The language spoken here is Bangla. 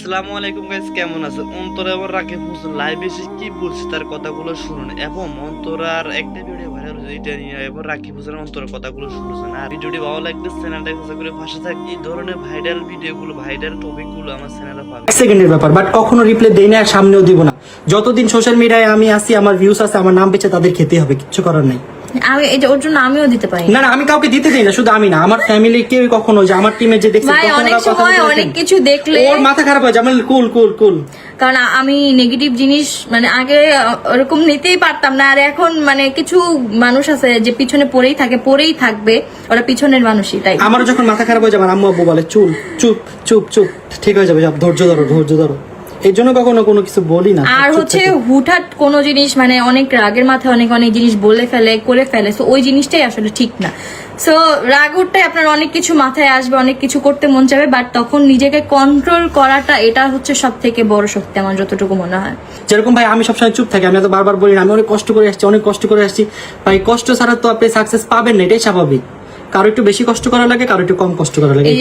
আসসালামু আলাইকুম গাইস, কেমন আছেন? অন্তরা এবার রাকিব হোসেন লাইভে এসে কি বলছে তার কথাগুলো শুনুন, এবং অন্তরার একটা ভিডিও ভাইরাল হয়েছে এটা নিয়ে, এবার রাকিব হোসেন অন্তরার কথাগুলো শুনছেন। আর ভিডিওটি ভালো লাগলে চ্যানেলটা সাবস্ক্রাইব করে পাশে থাকুন। এই ধরনের ভাইরাল ভিডিওগুলো, ভাইরাল টপিকগুলো আমার চ্যানেলে পাবেন। এক সেকেন্ডের ব্যাপার, বাট কখনো রিপ্লে দেই না আর সামনেও দিব না। যতদিন সোশ্যাল মিডিয়ায় আমি আসি, আমার ভিউস আছে, আমার নাম পেছে, তাদের খেতে হবে, কিচ্ছু করার নাই। আমি এই যে ওর জন্য আমিও দিতে পারি না না, আমি কাউকে দিতে দেই না, শুধু আমি না, আমার ফ্যামিলি কেউ কখনো, যে আমার টিমে যে দেখছে ভাই, অনেক সময় অনেক কিছু দেখলে ওর মাথা খারাপ হয়। জামাল কুল কুল কুল, কারণ আমি নেগেটিভ জিনিস মানে আগে ওরকম নিতেই পারতাম না, আর এখন মানে কিছু মানুষ আছে যে পিছনে পড়েই থাকে, পড়েই থাকবে, ওরা পিছনের মানুষই। তাই আমার যখন মাথা খারাপ হয়ে যাবে, আমার আম্মু আব্বু বলে চুল চুপ চুপ চুপ, ঠিক হয়ে যাবে, ধৈর্য ধরো ধৈর্য ধরো। এই জন্য কখনো কোনো কিছু বলি না। আর হচ্ছে হুটহাট কোনো জিনিস মানে অনেক রাগের মাথায় অনেক অনেক জিনিস বলে ফেলে, করে ফেলে, তো ওই জিনিসটাই আসলে ঠিক না। সো রাগ উঠটাই আপনার অনেক কিছু মাথায় আসবে, অনেক কিছু করতে মন চাবে, বাট তখন নিজেকে কন্ট্রোল করাটা, এটা হচ্ছে সব থেকে বড় শক্তি আমার যতটুকু মনে হয়। যেরকম ভাই আমি সবসময় চুপ থাকি, আমি তো বারবার বলি না, আমি অনেক কষ্ট করে আসছি, অনেক কষ্ট করে আসছি ভাই। কষ্ট ছাড়া তো আপনি সাকসেস পাবেন না, এটাই স্বাভাবিক। কারো একটু বেশি কষ্ট করা লাগে, কারো একটু কম কষ্ট করা লাগে।